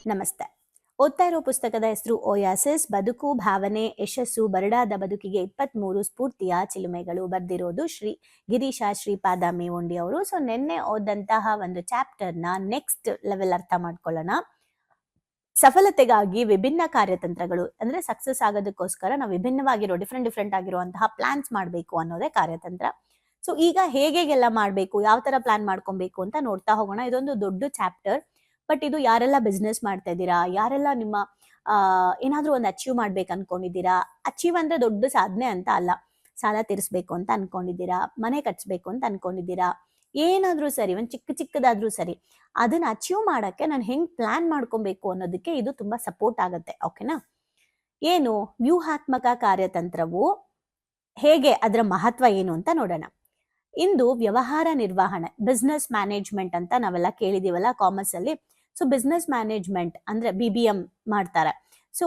ನಮಸ್ತೆ. ಓದ್ತಾ ಇರೋ ಪುಸ್ತಕದ ಹೆಸರು ಓಯಾಸಿಸ್, ಬದುಕು, ಭಾವನೆ, ಯಶಸ್ಸು, ಬರಡಾದ ಬದುಕಿಗೆ 23 ಸ್ಫೂರ್ತಿಯ ಚಿಲುಮೆಗಳು. ಬರ್ದಿರೋದು ಗಿರೀಶ ಶ್ರೀಪಾದ ಮೇವುಂಡಿ ಅವರು. ಸೊ ನಿನ್ನೆ ಓದಂತಹ ಒಂದು ಚಾಪ್ಟರ್ನ ನೆಕ್ಸ್ಟ್ ಲೆವೆಲ್ ಅರ್ಥ ಮಾಡ್ಕೊಳ್ಳೋಣ. ಸಫಲತೆಗಾಗಿ ವಿಭಿನ್ನ ಕಾರ್ಯತಂತ್ರಗಳು, ಅಂದ್ರೆ ಸಕ್ಸಸ್ ಆಗೋದಕ್ಕೋಸ್ಕರ ನಾವು ವಿಭಿನ್ನವಾಗಿರೋ ಡಿಫ್ರೆಂಟ್ ಆಗಿರುವಂತಹ ಪ್ಲಾನ್ಸ್ ಮಾಡಬೇಕು ಅನ್ನೋದೇ ಕಾರ್ಯತಂತ್ರ. ಸೊ ಈಗ ಹೇಗೆಲ್ಲ ಮಾಡಬೇಕು, ಯಾವ ತರ ಪ್ಲಾನ್ ಮಾಡ್ಕೊಬೇಕು ಅಂತ ನೋಡ್ತಾ ಹೋಗೋಣ. ಇದೊಂದು ದೊಡ್ಡ ಚಾಪ್ಟರ್, ಬಟ್ ಇದು ಯಾರೆಲ್ಲ ಬಿಸ್ನೆಸ್ ಮಾಡ್ತಾ ಇದ್ದೀರಾ, ಯಾರೆಲ್ಲ ನಿಮ್ಮ ಏನಾದ್ರೂ ಒಂದು ಅಚೀವ್ ಮಾಡ್ಬೇಕು ಅನ್ಕೊಂಡಿದ್ದೀರಾ, ಅಚೀವ್ ಅಂದ್ರೆ ದೊಡ್ಡ ಸಾಧನೆ ಅಂತ ಅಲ್ಲ, ಸಾಲ ತೀರಿಸ್ಬೇಕು ಅಂತ ಅನ್ಕೊಂಡಿದ್ದೀರಾ, ಮನೆ ಕಟ್ಸ್ಬೇಕು ಅಂತ ಅನ್ಕೊಂಡಿದ್ದೀರಾ, ಏನಾದ್ರೂ ಸರಿ, ಒಂದ್ ಚಿಕ್ಕದಾದ್ರೂ ಸರಿ, ಅದನ್ನ ಅಚೀವ್ ಮಾಡಕ್ಕೆ ನಾನು ಹೆಂಗ್ ಪ್ಲಾನ್ ಮಾಡ್ಕೊಬೇಕು ಅನ್ನೋದಕ್ಕೆ ಇದು ತುಂಬಾ ಸಪೋರ್ಟ್ ಆಗುತ್ತೆ. ಓಕೆನಾ? ಏನು ವ್ಯೂಹಾತ್ಮಕ ಕಾರ್ಯತಂತ್ರವು ಹೇಗೆ, ಅದರ ಮಹತ್ವ ಏನು ಅಂತ ನೋಡೋಣ. ಇಂದು ವ್ಯವಹಾರ ನಿರ್ವಹಣೆ, ಬಿಸ್ನೆಸ್ ಮ್ಯಾನೇಜ್ಮೆಂಟ್ ಅಂತ ನಾವೆಲ್ಲ ಕೇಳಿದೀವಲ್ಲ ಕಾಮರ್ಸ್ ಅಲ್ಲಿ. ಸೊ ಬಿಸ್ನೆಸ್ ಮ್ಯಾನೇಜ್ಮೆಂಟ್ ಅಂದ್ರೆ BBM ಮಾಡ್ತಾರೆ. ಸೊ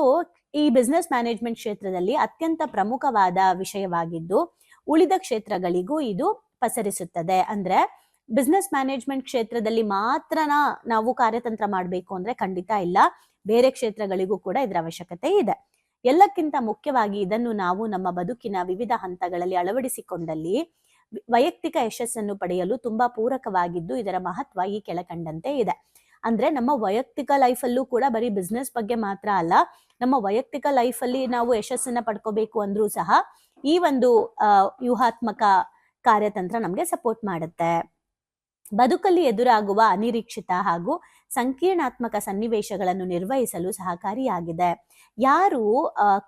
ಈ ಬಿಸ್ನೆಸ್ ಮ್ಯಾನೇಜ್ಮೆಂಟ್ ಕ್ಷೇತ್ರದಲ್ಲಿ ಅತ್ಯಂತ ಪ್ರಮುಖವಾದ ವಿಷಯವಾಗಿದ್ದು ಉಳಿದ ಕ್ಷೇತ್ರಗಳಿಗೂ ಇದು ಪಸರಿಸುತ್ತದೆ. ಅಂದ್ರೆ ಬಿಸ್ನೆಸ್ ಮ್ಯಾನೇಜ್ಮೆಂಟ್ ಕ್ಷೇತ್ರದಲ್ಲಿ ಮಾತ್ರನಾ ನಾವು ಕಾರ್ಯತಂತ್ರ ಮಾಡಬೇಕು ಅಂದ್ರೆ ಖಂಡಿತ ಇಲ್ಲ, ಬೇರೆ ಕ್ಷೇತ್ರಗಳಿಗೂ ಕೂಡ ಇದರ ಅವಶ್ಯಕತೆ ಇದೆ. ಎಲ್ಲಕ್ಕಿಂತ ಮುಖ್ಯವಾಗಿ ಇದನ್ನು ನಾವು ನಮ್ಮ ಬದುಕಿನ ವಿವಿಧ ಹಂತಗಳಲ್ಲಿ ಅಳವಡಿಸಿಕೊಂಡಲ್ಲಿ ವೈಯಕ್ತಿಕ ಯಶಸ್ಸನ್ನು ಪಡೆಯಲು ತುಂಬಾ ಪೂರಕವಾಗಿದ್ದು ಇದರ ಮಹತ್ವ ಈ ಕೆಳಕಂಡಂತೆ ಇದೆ. ಅಂದ್ರೆ ನಮ್ಮ ವೈಯಕ್ತಿಕ ಲೈಫಲ್ಲೂ ಕೂಡ ಬರೀ ಬಿಸ್ನೆಸ್ ಬಗ್ಗೆ ಮಾತ್ರ ಅಲ್ಲ, ನಮ್ಮ ವೈಯಕ್ತಿಕ ಲೈಫಲ್ಲಿ ನಾವು ಯಶಸ್ಸನ್ನ ಪಡ್ಕೋಬೇಕು ಅಂದ್ರೂ ಸಹ ಈ ಒಂದು ವ್ಯೂಹಾತ್ಮಕ ಕಾರ್ಯತಂತ್ರ ನಮ್ಗೆ ಸಪೋರ್ಟ್ ಮಾಡುತ್ತೆ. ಬದುಕಲ್ಲಿ ಎದುರಾಗುವ ಅನಿರೀಕ್ಷಿತ ಹಾಗೂ ಸಂಕೀರ್ಣಾತ್ಮಕ ಸನ್ನಿವೇಶಗಳನ್ನು ನಿರ್ವಹಿಸಲು ಸಹಕಾರಿಯಾಗಿದೆ. ಯಾರು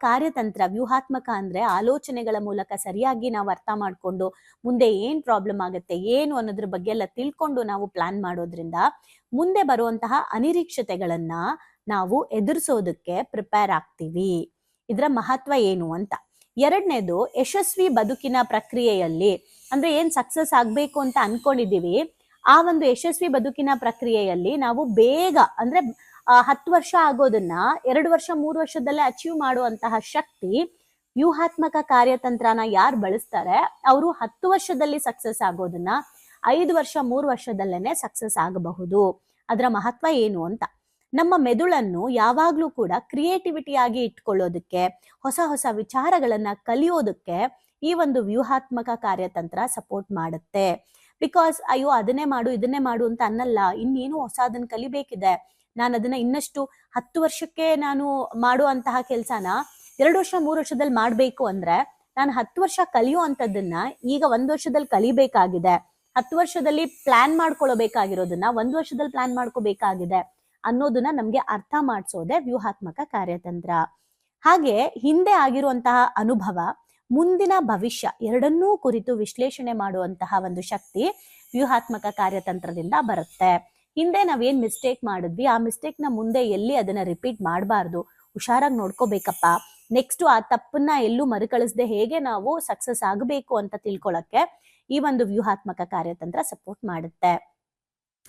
ಕಾರ್ಯತಂತ್ರ, ವ್ಯೂಹಾತ್ಮಕ ಅಂದ್ರೆ ಆಲೋಚನೆಗಳ ಮೂಲಕ ಸರಿಯಾಗಿ ನಾವು ಅರ್ಥ ಮಾಡ್ಕೊಂಡು ಮುಂದೆ ಏನ್ ಪ್ರಾಬ್ಲಮ್ ಆಗುತ್ತೆ ಏನು ಅನ್ನೋದ್ರ ಬಗ್ಗೆ ಎಲ್ಲ ತಿಳ್ಕೊಂಡು ನಾವು ಪ್ಲಾನ್ ಮಾಡೋದ್ರಿಂದ ಮುಂದೆ ಬರುವಂತಹ ಅನಿರೀಕ್ಷತೆಗಳನ್ನ ನಾವು ಎದುರಿಸೋದಕ್ಕೆ ಪ್ರಿಪೇರ್ ಆಗ್ತೀವಿ. ಇದರ ಮಹತ್ವ ಏನು ಅಂತ. ಎರಡನೇದು, ಯಶಸ್ವಿ ಬದುಕಿನ ಪ್ರಕ್ರಿಯೆಯಲ್ಲಿ, ಅಂದ್ರೆ ಏನ್ ಸಕ್ಸಸ್ ಆಗ್ಬೇಕು ಅಂತ ಅನ್ಕೊಂಡಿದೀವಿ, ಆ ಒಂದು ಯಶಸ್ವಿ ಬದುಕಿನ ಪ್ರಕ್ರಿಯೆಯಲ್ಲಿ ನಾವು ಬೇಗ, ಅಂದ್ರೆ 10 ವರ್ಷ ಆಗೋದನ್ನ 2 ವರ್ಷ 3 ವರ್ಷದಲ್ಲೇ ಅಚೀವ್ ಮಾಡುವಂತಹ ಶಕ್ತಿ ವ್ಯೂಹಾತ್ಮಕ ಕಾರ್ಯತಂತ್ರನ ಯಾರು ಬಳಸ್ತಾರೆ ಅವರು 10 ವರ್ಷದಲ್ಲಿ ಸಕ್ಸಸ್ ಆಗೋದನ್ನ 5 ವರ್ಷ 3 ವರ್ಷದಲ್ಲೇನೆ ಸಕ್ಸಸ್ ಆಗಬಹುದು. ಅದರ ಮಹತ್ವ ಏನು ಅಂತ. ನಮ್ಮ ಮೆದುಳನ್ನು ಯಾವಾಗ್ಲೂ ಕೂಡ ಕ್ರಿಯೇಟಿವಿಟಿ ಆಗಿ ಇಟ್ಕೊಳ್ಳೋದಕ್ಕೆ, ಹೊಸ ವಿಚಾರಗಳನ್ನ ಕಲಿಯೋದಕ್ಕೆ ಈ ಒಂದು ವ್ಯೂಹಾತ್ಮಕ ಕಾರ್ಯತಂತ್ರ ಸಪೋರ್ಟ್ ಮಾಡುತ್ತೆ. ಬಿಕಾಸ್ ಅಯ್ಯೋ ಅದನ್ನೇ ಮಾಡು ಇದನ್ನೇ ಮಾಡು ಅಂತ ಅನ್ನಲ್ಲ, ಇನ್ನೇನು ಹೊಸದನ್ನ ಕಲಿಬೇಕಿದೆ, ನಾನು ಅದನ್ನ ಇನ್ನಷ್ಟು 10 ವರ್ಷಕ್ಕೆ ನಾನು ಮಾಡುವಂತಹ ಕೆಲ್ಸನ 2 ವರ್ಷ 3 ವರ್ಷದಲ್ಲಿ ಮಾಡ್ಬೇಕು ಅಂದ್ರೆ ನಾನು 10 ವರ್ಷ ಕಲಿಯೋ ಅಂತದನ್ನ ಈಗ 1 ವರ್ಷದಲ್ಲಿ ಕಲಿಬೇಕಾಗಿದೆ. 10 ವರ್ಷದಲ್ಲಿ ಪ್ಲಾನ್ ಮಾಡ್ಕೊಳ್ಬೇಕಾಗಿರೋದನ್ನ 1 ವರ್ಷದಲ್ಲಿ ಪ್ಲಾನ್ ಮಾಡ್ಕೋಬೇಕಾಗಿದೆ ಅನ್ನೋದನ್ನ ನಮ್ಗೆ ಅರ್ಥ ಮಾಡಿಸೋದೆ ವ್ಯೂಹಾತ್ಮಕ ಕಾರ್ಯತಂತ್ರ. ಹಾಗೆ ಹಿಂದೆ ಆಗಿರುವಂತಹ ಅನುಭವ, ಮುಂದಿನ ಭವಿಷ್ಯ ಎರಡನ್ನೂ ಕುರಿತು ವಿಶ್ಲೇಷಣೆ ಮಾಡುವಂತಹ ಒಂದು ಶಕ್ತಿ ವ್ಯೂಹಾತ್ಮಕ ಕಾರ್ಯತಂತ್ರದಿಂದ ಬರುತ್ತೆ. ಹಿಂದೆ ನಾವೇನ್ ಮಿಸ್ಟೇಕ್ ಮಾಡಿದ್ವಿ, ಆ ಮಿಸ್ಟೇಕ್ ನ ಮುಂದೆ ಎಲ್ಲಿ ಅದನ್ನ ರಿಪೀಟ್ ಮಾಡಬಾರ್ದು, ಹುಷಾರಾಗಿ ನೋಡ್ಕೋಬೇಕಪ್ಪ. ನೆಕ್ಸ್ಟ್ ಆ ತಪ್ಪನ್ನ ಎಲ್ಲೂ ಮರುಕಳಿಸದೆ ಹೇಗೆ ನಾವು ಸಕ್ಸಸ್ ಆಗಬೇಕು ಅಂತ ತಿಳ್ಕೊಳಕ್ಕೆ ಈ ಒಂದು ವ್ಯೂಹಾತ್ಮಕ ಕಾರ್ಯತಂತ್ರ ಸಪೋರ್ಟ್ ಮಾಡುತ್ತೆ.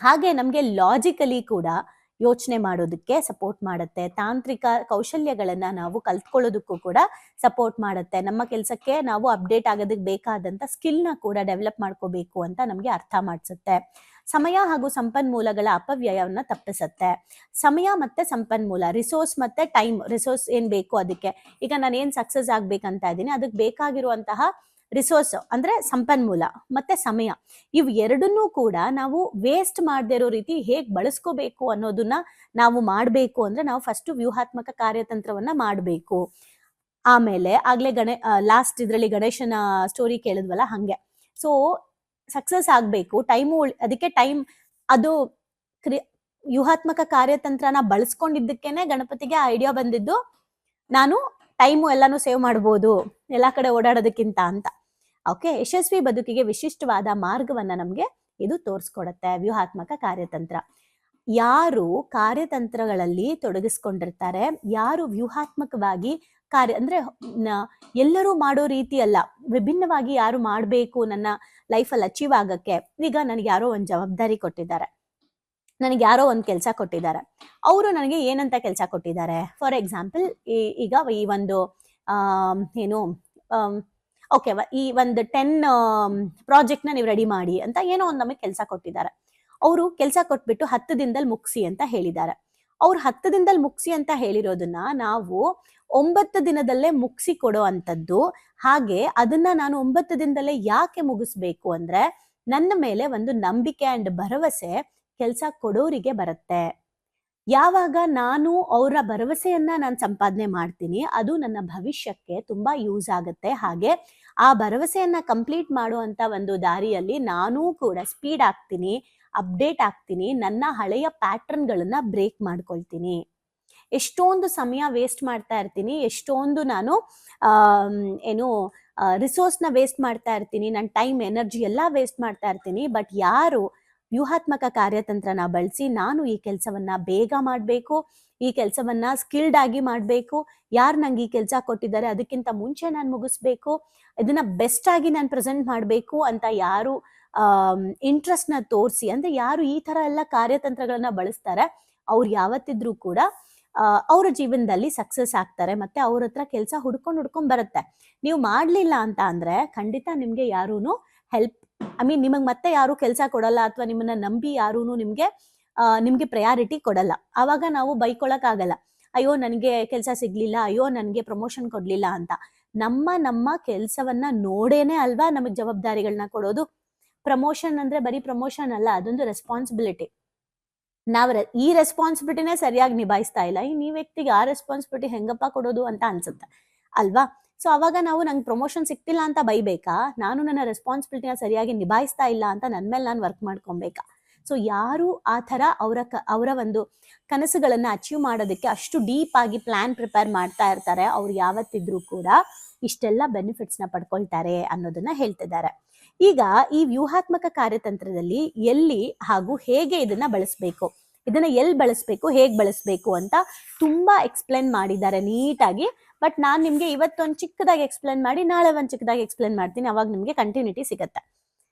ಹಾಗೆ ನಮ್ಗೆ ಲಾಜಿಕಲಿ ಕೂಡ ಯೋಚನೆ ಮಾಡೋದಕ್ಕೆ ಸಪೋರ್ಟ್ ಮಾಡುತ್ತೆ. ತಾಂತ್ರಿಕ ಕೌಶಲ್ಯಗಳನ್ನ ನಾವು ಕಲ್ತ್ಕೊಳ್ಳೋದಕ್ಕೂ ಕೂಡ ಸಪೋರ್ಟ್ ಮಾಡುತ್ತೆ. ನಮ್ಮ ಕೆಲಸಕ್ಕೆ ನಾವು ಅಪ್ಡೇಟ್ ಆಗೋದಕ್ಕೆ ಬೇಕಾದಂತ ಸ್ಕಿಲ್ನ ಕೂಡ ಡೆವಲಪ್ ಮಾಡ್ಕೋಬೇಕು ಅಂತ ನಮ್ಗೆ ಅರ್ಥ ಮಾಡಿಸುತ್ತೆ. ಸಮಯ ಹಾಗೂ ಸಂಪನ್ಮೂಲಗಳ ಅಪವ್ಯಯವನ್ನ ತಪ್ಪಿಸುತ್ತೆ. ಸಮಯ ಮತ್ತೆ ಸಂಪನ್ಮೂಲ, ರಿಸೋರ್ಸ್ ಮತ್ತೆ ಟೈಮ್. ರಿಸೋರ್ಸ್ ಏನ್ ಬೇಕು ಅದಕ್ಕೆ, ಈಗ ನಾನು ಏನ್ ಸಕ್ಸಸ್ ಆಗ್ಬೇಕಂತ ಇದ್ದೀನಿ ಅದಕ್ಕೆ ಬೇಕಾಗಿರುವಂತಹ ರಿಸೋರ್ಸ್ ಅಂದ್ರೆ ಸಂಪನ್ಮೂಲ ಮತ್ತೆ ಸಮಯ, ಇವ್ ಎರಡನ್ನೂ ಕೂಡ ನಾವು ವೇಸ್ಟ್ ಮಾಡದೇ ಇರೋ ರೀತಿ ಹೇಗ್ ಬಳಸ್ಕೋಬೇಕು ಅನ್ನೋದನ್ನ ನಾವು ಮಾಡ್ಬೇಕು ಅಂದ್ರೆ ನಾವು ಫಸ್ಟ್ ವ್ಯೂಹಾತ್ಮಕ ಕಾರ್ಯತಂತ್ರವನ್ನ ಮಾಡ್ಬೇಕು. ಆಮೇಲೆ ಆಗ್ಲೇ ಲಾಸ್ಟ್ ಇದ್ರಲ್ಲಿ ಗಣೇಶನ ಸ್ಟೋರಿ ಕೇಳಿದ್ವಲ್ಲ ಹಂಗೆ. ಸೊ ಸಕ್ಸಸ್ ಆಗ್ಬೇಕು, ಅದಕ್ಕೆ ಟೈಮ್, ಅದು ವ್ಯೂಹಾತ್ಮಕ ಕಾರ್ಯತಂತ್ರನ ಬಳಸ್ಕೊಂಡಿದ್ದಕ್ಕೇನೆ ಗಣಪತಿಗೆ ಐಡಿಯಾ ಬಂದಿದ್ದು, ನಾನು ಟೈಮು ಎಲ್ಲಾನು ಸೇವ್ ಮಾಡ್ಬೋದು ಎಲ್ಲಾ ಕಡೆ ಓಡಾಡೋದಕ್ಕಿಂತ ಅಂತ. ಓಕೆ, ಯಶಸ್ವಿ ಬದುಕಿಗೆ ವಿಶಿಷ್ಟವಾದ ಮಾರ್ಗವನ್ನ ನಮ್ಗೆ ಇದು ತೋರಿಸ್ಕೊಡತ್ತೆ ವ್ಯೂಹಾತ್ಮಕ ಕಾರ್ಯತಂತ್ರ. ಯಾರು ಕಾರ್ಯತಂತ್ರಗಳಲ್ಲಿ ತೊಡಗಿಸ್ಕೊಂಡಿರ್ತಾರೆ, ಯಾರು ವ್ಯೂಹಾತ್ಮಕವಾಗಿ ಅಂದ್ರೆ ಎಲ್ಲರೂ ಮಾಡೋ ರೀತಿ ಅಲ್ಲ, ವಿಭಿನ್ನವಾಗಿ ಯಾರು ಮಾಡ್ಬೇಕು ನನ್ನ ಲೈಫಲ್ಲಿ ಅಚೀವ್ ಆಗಕ್ಕೆ. ಈಗ ನನಗೆ ಯಾರೋ ಒಂದ್ ಜವಾಬ್ದಾರಿ ಕೊಟ್ಟಿದ್ದಾರೆ, ನನಗೆ ಯಾರೋ ಒಂದ್ ಕೆಲ್ಸ ಕೊಟ್ಟಿದ್ದಾರೆ, ಅವರು ನನಗೆ ಏನಂತ ಕೆಲ್ಸ ಕೊಟ್ಟಿದ್ದಾರೆ. ಫಾರ್ ಎಕ್ಸಾಂಪಲ್, ಈಗ ಈ ಒಂದು ಏನು ಓಕೆ, ಈ ಒಂದು 10 ಪ್ರಾಜೆಕ್ಟ್ ನ ನೀವು ರೆಡಿ ಮಾಡಿ ಅಂತ ಏನೋ ಒಂದು ನಮಗೆ ಕೆಲಸ ಕೊಟ್ಟಿದ್ದಾರೆ. ಅವರು ಕೆಲಸ ಕೊಟ್ಬಿಟ್ಟು 10 ದಿನದಲ್ಲಿ ಮುಗಿಸಿ ಅಂತ ಹೇಳಿದ್ದಾರೆ. ಅವ್ರು 10 ದಿನದಲ್ಲಿ ಮುಗಿಸಿ ಅಂತ ಹೇಳಿರೋದನ್ನ ನಾವು 9 ದಿನದಲ್ಲೇ ಮುಗಿಸಿ ಕೊಡೋ ಅಂತದ್ದು. ಹಾಗೆ ಅದನ್ನ ನಾನು 9 ದಿನದಲ್ಲೇ ಯಾಕೆ ಮುಗಿಸ್ಬೇಕು ಅಂದ್ರೆ ನನ್ನ ಮೇಲೆ ಒಂದು ನಂಬಿಕೆ ಅಂಡ್ ಭರವಸೆ ಕೆಲಸ ಕೊಡೋರಿಗೆ ಬರುತ್ತೆ. ಯಾವಾಗ ನಾನು ಅವರ ಭರವಸೆಯನ್ನ ನಾನು ಸಂಪಾದನೆ ಮಾಡ್ತೀನಿ, ಅದು ನನ್ನ ಭವಿಷ್ಯಕ್ಕೆ ತುಂಬಾ ಯೂಸ್ ಆಗುತ್ತೆ. ಹಾಗೆ ಆ ಭರವಸೆಯನ್ನ ಕಂಪ್ಲೀಟ್ ಮಾಡುವಂತ ಒಂದು ದಾರಿಯಲ್ಲಿ ನಾನೂ ಕೂಡ ಸ್ಪೀಡ್ ಆಗ್ತೀನಿ, ಅಪ್ಡೇಟ್ ಆಗ್ತೀನಿ, ನನ್ನ ಹಳೆಯ ಪ್ಯಾಟರ್ನ್ಗಳನ್ನ ಬ್ರೇಕ್ ಮಾಡ್ಕೊಳ್ತೀನಿ. ಎಷ್ಟೊಂದು ಸಮಯ ವೇಸ್ಟ್ ಮಾಡ್ತಾ ಇರ್ತೀನಿ, ಎಷ್ಟೊಂದು ನಾನು ಏನು ರಿಸೋರ್ಸ್ನ ವೇಸ್ಟ್ ಮಾಡ್ತಾ ಇರ್ತೀನಿ, ನನ್ನ ಟೈಮ್ ಎನರ್ಜಿ ಎಲ್ಲ ವೇಸ್ಟ್ ಮಾಡ್ತಾ ಇರ್ತೀನಿ. ಬಟ್ ಯಾರು ವ್ಯೂಹಾತ್ಮಕ ಕಾರ್ಯತಂತ್ರನ ಬಳಸಿ ನಾನು ಈ ಕೆಲಸವನ್ನ ಬೇಗ ಮಾಡಬೇಕು, ಈ ಕೆಲಸವನ್ನ ಸ್ಕಿಲ್ಡ್ ಆಗಿ ಮಾಡಬೇಕು, ಯಾರು ನಂಗೆ ಈ ಕೆಲಸ ಕೊಟ್ಟಿದ್ದಾರೆ ಅದಕ್ಕಿಂತ ಮುಂಚೆ ನಾನು ಮುಗಿಸ್ಬೇಕು, ಇದನ್ನ ಬೆಸ್ಟ್ ಆಗಿ ನಾನು ಪ್ರೆಸೆಂಟ್ ಮಾಡಬೇಕು ಅಂತ ಯಾರು ಇಂಟ್ರೆಸ್ಟ್ ನ ತೋರಿಸಿ, ಅಂದ್ರೆ ಯಾರು ಈ ತರ ಎಲ್ಲ ಕಾರ್ಯತಂತ್ರಗಳನ್ನ ಬಳಸ್ತಾರೆ ಅವ್ರು ಯಾವತ್ತಿದ್ರೂ ಕೂಡ ಅವರ ಜೀವನದಲ್ಲಿ ಸಕ್ಸಸ್ ಆಗ್ತಾರೆ. ಮತ್ತೆ ಅವ್ರ ಹತ್ರ ಕೆಲಸ ಹುಡ್ಕೊಂಡ್ ಬರುತ್ತೆ. ನೀವು ಮಾಡ್ಲಿಲ್ಲ ಅಂತ ಅಂದ್ರೆ ಖಂಡಿತ ನಿಮ್ಗೆ ಯಾರೂನು ಹೆಲ್ಪ್ ನಿಮಗ್ ಮತ್ತೆ ಯಾರು ಕೆಲಸ ಕೊಡಲ್ಲ, ಅಥವಾ ನಿಮ್ಮನ್ನ ನಂಬಿ ಯಾರೂನು ನಿಮ್ಗೆ ಪ್ರಯಾರಿಟಿ ಕೊಡಲ್ಲ. ಆವಾಗ ನಾವು ಬೈಕೊಳಕ್ ಆಗಲ್ಲ, ಅಯ್ಯೋ ನನ್ಗೆ ಕೆಲಸ ಸಿಗ್ಲಿಲ್ಲ, ಅಯ್ಯೋ ನನ್ಗೆ ಪ್ರಮೋಷನ್ ಕೊಡ್ಲಿಲ್ಲ ಅಂತ. ನಮ್ಮ ಕೆಲ್ಸವನ್ನ ನೋಡೇನೆ ಅಲ್ವಾ ನಮಗ್ ಜವಾಬ್ದಾರಿಗಳನ್ನ ಕೊಡೋದು. ಪ್ರಮೋಷನ್ ಅಂದ್ರೆ ಬರೀ ಪ್ರಮೋಷನ್ ಅಲ್ಲ, ಅದೊಂದು ರೆಸ್ಪಾನ್ಸಿಬಿಲಿಟಿ. ನಾವ್ ಈ ರೆಸ್ಪಾನ್ಸಿಬಿಲಿಟಿನೇ ಸರಿಯಾಗಿ ನಿಭಾಯಿಸ್ತಾ ಇಲ್ಲ, ಈ ವ್ಯಕ್ತಿಗೆ ಆ ರೆಸ್ಪಾನ್ಸಿಬಿಲಿಟಿ ಹೆಂಗಪ್ಪ ಕೊಡೋದು ಅಂತ ಅನ್ಸುತ್ತೆ ಅಲ್ವಾ. ಸೊ ಅವಾಗ ನಾವು ನಂಗೆ ಪ್ರಮೋಷನ್ ಸಿಕ್ತಿಲ್ಲ ಅಂತ ಬೈಬೇಕಾ, ನಾನು ನನ್ನ ರೆಸ್ಪಾನ್ಸಿಬಿಲಿಟಿನ ಸರಿಯಾಗಿ ನಿಭಾಯಿಸ್ತಾ ಇಲ್ಲ ಅಂತ ನನ್ ಮೇಲೆ ನಾನು ವರ್ಕ್ ಮಾಡ್ಕೊಬೇಕಾ? ಸೊ ಯಾರು ಆ ತರ ಅವರ ಒಂದು ಕನಸುಗಳನ್ನ ಅಚೀವ್ ಮಾಡೋದಕ್ಕೆ ಅಷ್ಟು ಡೀಪ್ ಆಗಿ ಪ್ಲಾನ್ ಪ್ರಿಪೇರ್ ಮಾಡ್ತಾ ಇರ್ತಾರೆ, ಅವ್ರು ಯಾವತ್ತಿದ್ರೂ ಕೂಡ ಇಷ್ಟೆಲ್ಲ ಬೆನಿಫಿಟ್ಸ್ ನ ಪಡ್ಕೊಳ್ತಾರೆ ಅನ್ನೋದನ್ನ ಹೇಳ್ತಿದ್ದಾರೆ. ಈಗ ಈ ವ್ಯೂಹಾತ್ಮಕ ಕಾರ್ಯತಂತ್ರದಲ್ಲಿ ಎಲ್ಲಿ ಹಾಗೂ ಹೇಗೆ ಇದನ್ನ ಬಳಸಬೇಕು, ಇದನ್ನ ಎಲ್ಲಿ ಬಳಸಬೇಕು, ಹೇಗ್ ಬಳಸಬೇಕು ಅಂತ ತುಂಬಾ ಎಕ್ಸ್ಪ್ಲೇನ್ ಮಾಡಿದ್ದಾರೆ ನೀಟಾಗಿ. ಬಟ್ ನಾನ್ ನಿಮ್ಗೆ ಇವತ್ತೊಂದು ಚಿಕ್ಕದಾಗಿ ಎಕ್ಸ್ಪ್ಲೇನ್ ಮಾಡಿ ನಾಳೆ ಒಂದ್ ಚಿಕ್ಕದಾಗಿ ಎಕ್ಸ್ಪ್ಲೇನ್ ಮಾಡ್ತೀನಿ, ಅವಾಗ ನಿಮ್ಗೆ ಕಂಟಿನ್ಯೂಟಿ ಸಿಗತ್ತೆ.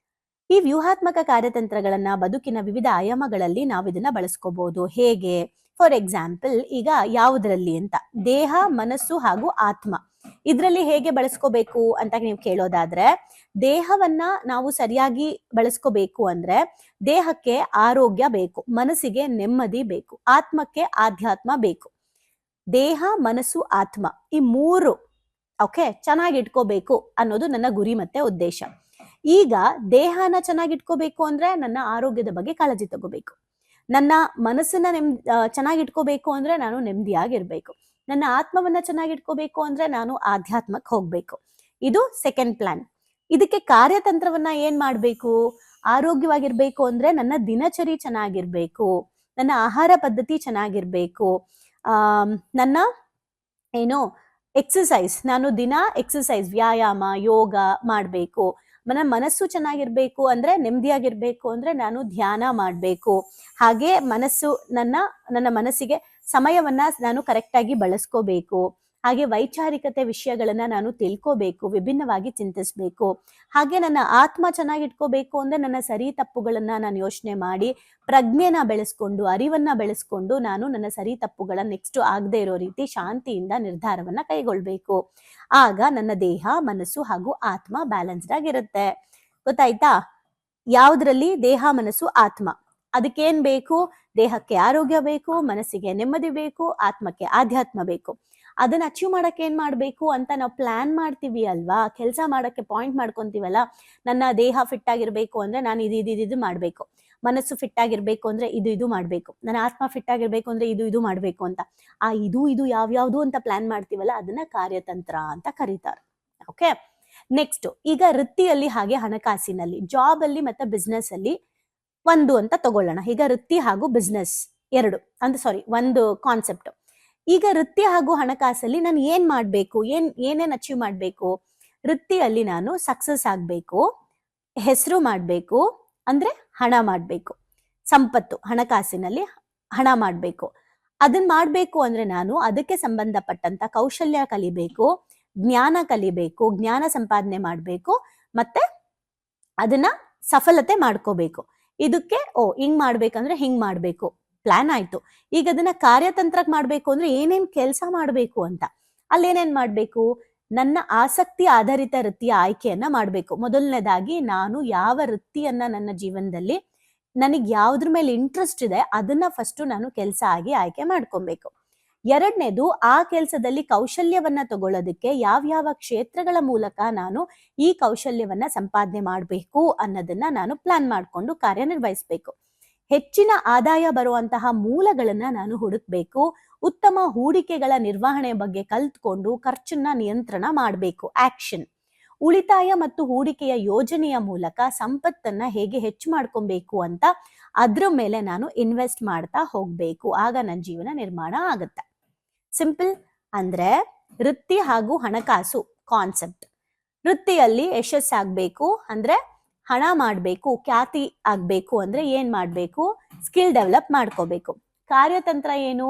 ಈ ವ್ಯೂಹಾತ್ಮಕ ಕಾರ್ಯತಂತ್ರಗಳನ್ನ ಬದುಕಿನ ವಿವಿಧ ಆಯಾಮಗಳಲ್ಲಿ ನಾವು ಇದನ್ನ ಬಳಸ್ಕೋಬಹುದು. ಹೇಗೆ? ಫಾರ್ ಎಕ್ಸಾಂಪಲ್, ಈಗ ಯಾವುದರಲ್ಲಿ ಅಂತ, ದೇಹ, ಮನಸ್ಸು ಹಾಗೂ ಆತ್ಮ, ಇದ್ರಲ್ಲಿ ಹೇಗೆ ಬಳಸ್ಕೋಬೇಕು ಅಂತ ನೀವು ಕೇಳೋದಾದ್ರೆ, ದೇಹವನ್ನ ನಾವು ಸರಿಯಾಗಿ ಬಳಸ್ಕೋಬೇಕು ಅಂದ್ರೆ ದೇಹಕ್ಕೆ ಆರೋಗ್ಯ ಬೇಕು, ಮನಸ್ಸಿಗೆ ನೆಮ್ಮದಿ ಬೇಕು, ಆತ್ಮಕ್ಕೆ ಆಧ್ಯಾತ್ಮ ಬೇಕು. ದೇಹ, ಮನಸ್ಸು, ಆತ್ಮ, ಈ ಮೂರು ಚೆನ್ನಾಗಿ ಇಟ್ಕೋಬೇಕು ಅನ್ನೋದು ನನ್ನ ಗುರಿ ಮತ್ತೆ ಉದ್ದೇಶ. ಈಗ ದೇಹನ ಚೆನ್ನಾಗಿ ಇಟ್ಕೋಬೇಕು ಅಂದ್ರೆ ನನ್ನ ಆರೋಗ್ಯದ ಬಗ್ಗೆ ಕಾಳಜಿ ತಗೋಬೇಕು, ನನ್ನ ಮನಸ್ಸನ್ನ ಚೆನ್ನಾಗಿ ಇಟ್ಕೋಬೇಕು ಅಂದ್ರೆ ನಾನು ನೆಮ್ಮದಿಯಾಗಿರ್ಬೇಕು, ನನ್ನ ಆತ್ಮವನ್ನ ಚೆನ್ನಾಗಿ ಇಟ್ಕೋಬೇಕು ಅಂದ್ರೆ ನಾನು ಆಧ್ಯಾತ್ಮಕ್ಕೆ ಹೋಗ್ಬೇಕು. ಇದು ಸೆಕೆಂಡ್ ಪ್ಲಾನ್. ಇದಕ್ಕೆ ಕಾರ್ಯತಂತ್ರವನ್ನ ಏನ್ ಮಾಡ್ಬೇಕು? ಆರೋಗ್ಯವಾಗಿರ್ಬೇಕು ಅಂದ್ರೆ ನನ್ನ ದಿನಚರಿ ಚೆನ್ನಾಗಿರ್ಬೇಕು, ನನ್ನ ಆಹಾರ ಪದ್ಧತಿ ಚೆನ್ನಾಗಿರ್ಬೇಕು, ನನ್ನ ಎಕ್ಸಸೈಸ್, ನಾನು ದಿನ ಎಕ್ಸಸೈಸ್, ವ್ಯಾಯಾಮ, ಯೋಗ ಮಾಡ್ಬೇಕು. ನನ್ನ ಮನಸ್ಸು ಚೆನ್ನಾಗಿರ್ಬೇಕು ಅಂದ್ರೆ, ನೆಮ್ಮದಿಯಾಗಿರ್ಬೇಕು ಅಂದ್ರೆ ನಾನು ಧ್ಯಾನ ಮಾಡ್ಬೇಕು. ಹಾಗೆ ನನ್ನ ಮನಸ್ಸಿಗೆ ಸಮಯವನ್ನ ನಾನು ಕರೆಕ್ಟ್ ಆಗಿ ಬಳಸ್ಕೋಬೇಕು. ಹಾಗೆ ವೈಚಾರಿಕತೆ ವಿಷಯಗಳನ್ನ ನಾನು ತಿಳ್ಕೋಬೇಕು, ವಿಭಿನ್ನವಾಗಿ ಚಿಂತಿಸ್ಬೇಕು. ಹಾಗೆ ನನ್ನ ಆತ್ಮ ಚೆನ್ನಾಗಿಟ್ಕೋಬೇಕು ಅಂದ್ರೆ ನನ್ನ ಸರಿ ತಪ್ಪುಗಳನ್ನ ನಾನು ಯೋಚನೆ ಮಾಡಿ ಪ್ರಜ್ಞೆನ ಬೆಳೆಸ್ಕೊಂಡು, ಅರಿವನ್ನ ಬೆಳೆಸ್ಕೊಂಡು ನಾನು ನನ್ನ ಸರಿ ತಪ್ಪುಗಳ ನೆಕ್ಸ್ಟ್ ಆಗದೆ ಇರೋ ರೀತಿ ಶಾಂತಿಯಿಂದ ನಿರ್ಧಾರವನ್ನ ಕೈಗೊಳ್ಬೇಕು. ಆಗ ನನ್ನ ದೇಹ, ಮನಸ್ಸು ಹಾಗೂ ಆತ್ಮ ಬ್ಯಾಲೆನ್ಸ್ಡ್ ಆಗಿರುತ್ತೆ. ಗೊತ್ತಾಯ್ತಾ? ಯಾವ್ದ್ರಲ್ಲಿ? ದೇಹ, ಮನಸ್ಸು, ಆತ್ಮ. ಅದಕ್ಕೇನ್ ಬೇಕು? ದೇಹಕ್ಕೆ ಆರೋಗ್ಯ ಬೇಕು, ಮನಸ್ಸಿಗೆ ನೆಮ್ಮದಿ ಬೇಕು, ಆತ್ಮಕ್ಕೆ ಆಧ್ಯಾತ್ಮ ಬೇಕು. ಅದನ್ನ ಅಚೀವ್ ಮಾಡಕ್ಕೆ ಏನ್ ಮಾಡ್ಬೇಕು ಅಂತ ನಾವು ಪ್ಲಾನ್ ಮಾಡ್ತೀವಿ ಅಲ್ವಾ, ಕೆಲಸ ಮಾಡಕ್ಕೆ ಪಾಯಿಂಟ್ ಮಾಡ್ಕೊಂತೀವಲ್ಲ. ನನ್ನ ದೇಹ ಫಿಟ್ ಆಗಿರ್ಬೇಕು ಅಂದ್ರೆ ನಾನು ಇದು ಮಾಡ್ಬೇಕು, ಮನಸ್ಸು ಫಿಟ್ ಆಗಿರ್ಬೇಕು ಅಂದ್ರೆ ಇದು ಮಾಡ್ಬೇಕು, ನನ್ನ ಆತ್ಮ ಫಿಟ್ ಆಗಿರ್ಬೇಕು ಅಂದ್ರೆ ಇದು ಮಾಡ್ಬೇಕು ಅಂತ. ಆ ಇದು ಯಾವ್ಯಾವ್ದು ಅಂತ ಪ್ಲಾನ್ ಮಾಡ್ತೀವಲ್ಲ, ಅದನ್ನ ಕಾರ್ಯತಂತ್ರ ಅಂತ ಕರೀತಾರೆ. ಓಕೆ, ನೆಕ್ಸ್ಟ್, ಈಗ ವೃತ್ತಿಯಲ್ಲಿ ಹಾಗೆ ಹಣಕಾಸಿನಲ್ಲಿ, ಜಾಬ್ ಅಲ್ಲಿ ಮತ್ತೆ ಬಿಸ್ನೆಸ್ ಅಲ್ಲಿ ಒಂದು ಅಂತ ತಗೊಳ್ಳೋಣ. ಈಗ ವೃತ್ತಿ ಹಾಗೂ ಬಿಸ್ನೆಸ್ ಒಂದು ಕಾನ್ಸೆಪ್ಟ್. ಈಗ ವೃತ್ತಿ ಹಾಗೂ ಹಣಕಾಸಲ್ಲಿ ನಾನು ಏನ್ ಮಾಡ್ಬೇಕು, ಏನೇನ್ ಅಚೀವ್ ಮಾಡ್ಬೇಕು? ವೃತ್ತಿಯಲ್ಲಿ ನಾನು ಸಕ್ಸಸ್ ಆಗ್ಬೇಕು, ಹೆಸರು ಮಾಡ್ಬೇಕು, ಅಂದ್ರೆ ಹಣ ಮಾಡ್ಬೇಕು, ಸಂಪತ್ತು, ಹಣಕಾಸಿನಲ್ಲಿ ಹಣ ಮಾಡ್ಬೇಕು. ಅದನ್ನ ಮಾಡ್ಬೇಕು ಅಂದ್ರೆ ನಾನು ಅದಕ್ಕೆ ಸಂಬಂಧಪಟ್ಟಂತ ಕೌಶಲ್ಯ ಕಲಿಬೇಕು, ಜ್ಞಾನ ಕಲಿಬೇಕು, ಜ್ಞಾನ ಸಂಪಾದನೆ ಮಾಡ್ಬೇಕು, ಮತ್ತೆ ಅದನ್ನ ಸಫಲತೆ ಮಾಡ್ಕೋಬೇಕು. ಇದಕ್ಕೆ ಹಿಂಗ್ ಮಾಡ್ಬೇಕಂದ್ರೆ ಹಿಂಗ್ ಮಾಡ್ಬೇಕು, ಪ್ಲಾನ್ ಆಯ್ತು. ಈಗ ಅದನ್ನ ಕಾರ್ಯತಂತ್ರಕ್ಕೆ ಮಾಡ್ಬೇಕು ಅಂದ್ರೆ ಏನೇನ್ ಕೆಲಸ ಮಾಡ್ಬೇಕು ಅಂತ, ಅಲ್ಲೇನೇನ್ ಮಾಡ್ಬೇಕು? ನನ್ನ ಆಸಕ್ತಿ ಆಧಾರಿತ ವೃತ್ತಿಯ ಆಯ್ಕೆಯನ್ನ ಮಾಡ್ಬೇಕು. ಮೊದಲನೇದಾಗಿ ನಾನು ಯಾವ ವೃತ್ತಿಯನ್ನ ನನ್ನ ಜೀವನದಲ್ಲಿ ನನಗೆ ಯಾವ್ದ್ರ ಮೇಲೆ ಇಂಟ್ರೆಸ್ಟ್ ಇದೆ ಅದನ್ನ ಫಸ್ಟ್ ನಾನು ಕೆಲಸ ಆಗಿ ಆಯ್ಕೆ ಮಾಡ್ಕೊಬೇಕು. ಎರಡನೇದು, ಆ ಕೆಲಸದಲ್ಲಿ ಕೌಶಲ್ಯವನ್ನ ತಗೊಳ್ಳೋದಕ್ಕೆ ಯಾವ ಕ್ಷೇತ್ರಗಳ ಮೂಲಕ ನಾನು ಈ ಕೌಶಲ್ಯವನ್ನ ಸಂಪಾದನೆ ಮಾಡಬೇಕು ಅನ್ನೋದನ್ನ ನಾನು ಪ್ಲಾನ್ ಮಾಡಿಕೊಂಡು ಕಾರ್ಯನಿರ್ವಹಿಸಬೇಕು. ಹೆಚ್ಚಿನ ಆದಾಯ ಬರುವಂತಹ ಮೂಲಗಳನ್ನ ನಾನು ಹುಡುಕ್ಬೇಕು. ಉತ್ತಮ ಹೂಡಿಕೆಗಳ ನಿರ್ವಹಣೆ ಬಗ್ಗೆ ಕಲ್ತ್ಕೊಂಡು ಖರ್ಚನ್ನ ನಿಯಂತ್ರಣ ಮಾಡಬೇಕು. ಆಕ್ಷನ್. ಉಳಿತಾಯ ಮತ್ತು ಹೂಡಿಕೆಯ ಯೋಜನೆಯ ಮೂಲಕ ಸಂಪತ್ತನ್ನ ಹೇಗೆ ಹೆಚ್ಚು ಮಾಡ್ಕೊಬೇಕು ಅಂತ ಅದ್ರ ಮೇಲೆ ನಾನು ಇನ್ವೆಸ್ಟ್ ಮಾಡ್ತಾ ಹೋಗ್ಬೇಕು. ಆಗ ನನ್ನ ಜೀವನ ನಿರ್ಮಾಣ ಆಗುತ್ತೆ. ಸಿಂಪಲ್. ಅಂದ್ರೆ ವೃತ್ತಿ ಹಾಗೂ ಹಣಕಾಸು ಕಾನ್ಸೆಪ್ಟ್. ವೃತ್ತಿಯಲ್ಲಿ ಯಶಸ್ಸಾಗಬೇಕು ಅಂದ್ರೆ ಹಣ ಮಾಡಬೇಕು, ಖ್ಯಾತಿ ಆಗ್ಬೇಕು ಅಂದ್ರೆ ಏನ್ ಮಾಡ್ಬೇಕು? ಸ್ಕಿಲ್ ಡೆವಲಪ್ ಮಾಡ್ಕೋಬೇಕು. ಕಾರ್ಯತಂತ್ರ ಏನು?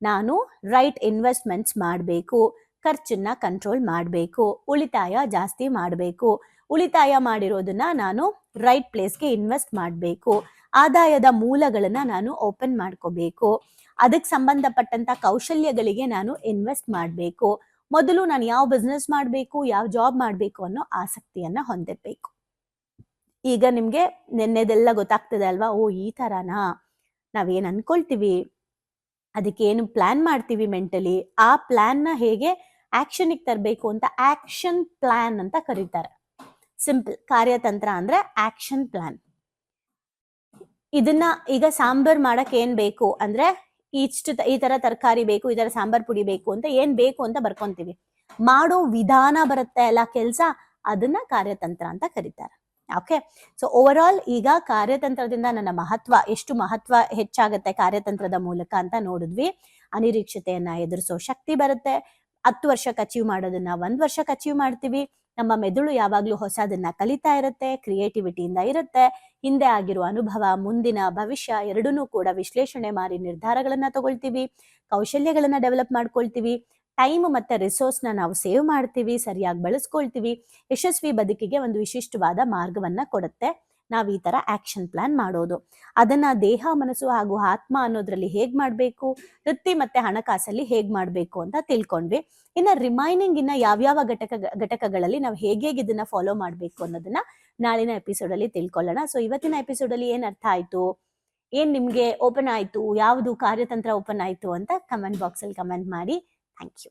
ನಾನು ರೈಟ್ ಇನ್ವೆಸ್ಟ್ಮೆಂಟ್ಸ್ ಮಾಡಬೇಕು, ಖರ್ಚನ್ನ ಕಂಟ್ರೋಲ್ ಮಾಡಬೇಕು, ಉಳಿತಾಯ ಜಾಸ್ತಿ ಮಾಡಬೇಕು, ಉಳಿತಾಯ ಮಾಡಿರೋದನ್ನ ನಾನು ರೈಟ್ ಪ್ಲೇಸ್ಗೆ ಇನ್ವೆಸ್ಟ್ ಮಾಡಬೇಕು, ಆದಾಯದ ಮೂಲಗಳನ್ನ ನಾನು ಓಪನ್ ಮಾಡ್ಕೋಬೇಕು, ಅದಕ್ಕೆ ಸಂಬಂಧಪಟ್ಟಂತ ಕೌಶಲ್ಯಗಳಿಗೆ ನಾನು ಇನ್ವೆಸ್ಟ್ ಮಾಡಬೇಕು. ಮೊದಲು ನಾನು ಯಾವ ಬಿಸ್ನೆಸ್ ಮಾಡಬೇಕು, ಯಾವ ಜಾಬ್ ಮಾಡಬೇಕು ಅನ್ನೋ ಆಸಕ್ತಿಯನ್ನ ಹೊಂದಿರ್ಬೇಕು. ಈಗ ನಿಮ್ಗೆ ನೆನ್ನೆದೆಲ್ಲ ಗೊತ್ತಾಗ್ತದೆ ಅಲ್ವಾ? ಓ, ಈ ತರನಾ ನಾವೇನ್ ಅನ್ಕೊಳ್ತೀವಿ, ಅದಕ್ಕೆ ಏನು ಪ್ಲಾನ್ ಮಾಡ್ತೀವಿ ಮೆಂಟಲಿ, ಆ ಪ್ಲಾನ್ ನ ಹೇಗೆ ಆಕ್ಷನ್ಗೆ ತರಬೇಕು ಅಂತ ಆಕ್ಷನ್ ಪ್ಲಾನ್ ಅಂತ ಕರೀತಾರೆ. ಸಿಂಪಲ್. ಕಾರ್ಯತಂತ್ರ ಅಂದ್ರೆ ಆಕ್ಷನ್ ಪ್ಲಾನ್. ಇದನ್ನ ಈಗ ಸಾಂಬಾರ್ ಮಾಡಕ್ ಏನ್ ಬೇಕು ಅಂದ್ರೆ ಈ ತರ ತರಕಾರಿ ಬೇಕು, ಈ ತರ ಸಾಂಬಾರ್ ಪುಡಿ ಬೇಕು ಅಂತ ಏನ್ ಬೇಕು ಅಂತ ಬರ್ಕೊಂತೀವಿ. ಮಾಡೋ ವಿಧಾನ ಬರುತ್ತೆ ಅಲ್ಲ ಕೆಲ್ಸ, ಅದನ್ನ ಕಾರ್ಯತಂತ್ರ ಅಂತ ಕರೀತಾರೆ. ಓಕೆ. ಸೊ ಓವರ್ ಆಲ್ ಈಗ ಕಾರ್ಯತಂತ್ರದಿಂದ ನನ್ನ ಎಷ್ಟು ಮಹತ್ವ ಹೆಚ್ಚಾಗುತ್ತೆ ಕಾರ್ಯತಂತ್ರದ ಮೂಲಕ ಅಂತ ನೋಡಿದ್ವಿ. ಅನಿರೀಕ್ಷತೆಯನ್ನ ಎದುರಿಸೋ ಶಕ್ತಿ ಬರುತ್ತೆ. 10 ವರ್ಷಕ್ಕೆ ಅಚೀವ್ ಮಾಡೋದನ್ನ 1 ವರ್ಷಕ್ಕೆ ಅಚೀವ್ ಮಾಡ್ತೀವಿ. ನಮ್ಮ ಮೆದುಳು ಯಾವಾಗ್ಲೂ ಹೊಸದನ್ನ ಕಲಿತಾ ಇರುತ್ತೆ, ಕ್ರಿಯೇಟಿವಿಟಿಯಿಂದ ಇರುತ್ತೆ. ಹಿಂದೆ ಆಗಿರುವ ಅನುಭವ, ಮುಂದಿನ ಭವಿಷ್ಯ ಎರಡನ್ನೂ ಕೂಡ ವಿಶ್ಲೇಷಣೆ ಮಾಡಿ ನಿರ್ಧಾರಗಳನ್ನ ತಗೊಳ್ತೀವಿ, ಕೌಶಲ್ಯಗಳನ್ನ ಡೆವಲಪ್ ಮಾಡ್ಕೊಳ್ತೀವಿ, ಟೈಮ್ ಮತ್ತೆ ರಿಸೋರ್ಸ್ ನ ನಾವು ಸೇವ್ ಮಾಡ್ತೀವಿ, ಸರಿಯಾಗಿ ಬಳಸ್ಕೊಳ್ತೀವಿ. ಯಶಸ್ವಿ ಬದುಕಿಗೆ ಒಂದು ವಿಶಿಷ್ಟವಾದ ಮಾರ್ಗವನ್ನ ಕೊಡುತ್ತೆ ನಾವ್ ಈ ತರ ಆಕ್ಷನ್ ಪ್ಲಾನ್ ಮಾಡೋದು. ಅದನ್ನ ದೇಹ, ಮನಸ್ಸು ಹಾಗೂ ಆತ್ಮ ಅನ್ನೋದ್ರಲ್ಲಿ ಹೇಗ್ ಮಾಡ್ಬೇಕು, ವೃತ್ತಿ ಮತ್ತೆ ಹಣಕಾಸಲ್ಲಿ ಹೇಗ್ ಮಾಡ್ಬೇಕು ಅಂತ ತಿಳ್ಕೊಂಡ್ವಿ. ಇನ್ನ ರಿಮೈನಿಂಗ್ ಯಾವ್ಯಾವ ಘಟಕಗಳಲ್ಲಿ ನಾವು ಹೇಗೆ ಇದನ್ನ ಫಾಲೋ ಮಾಡ್ಬೇಕು ಅನ್ನೋದನ್ನ ನಾಳಿನ ಎಪಿಸೋಡ್ ಅಲ್ಲಿ ತಿಳ್ಕೊಳ್ಳೋಣ. ಸೊ ಇವತ್ತಿನ ಎಪಿಸೋಡ್ ಅಲ್ಲಿ ಏನ್ ಅರ್ಥ ಆಯ್ತು, ಏನ್ ನಿಮ್ಗೆ ಓಪನ್ ಆಯ್ತು, ಯಾವುದು ಕಾರ್ಯತಂತ್ರ ಓಪನ್ ಆಯ್ತು ಅಂತ ಕಮೆಂಟ್ ಬಾಕ್ಸ್ ಅಲ್ಲಿ ಕಮೆಂಟ್ ಮಾಡಿ. Thank you.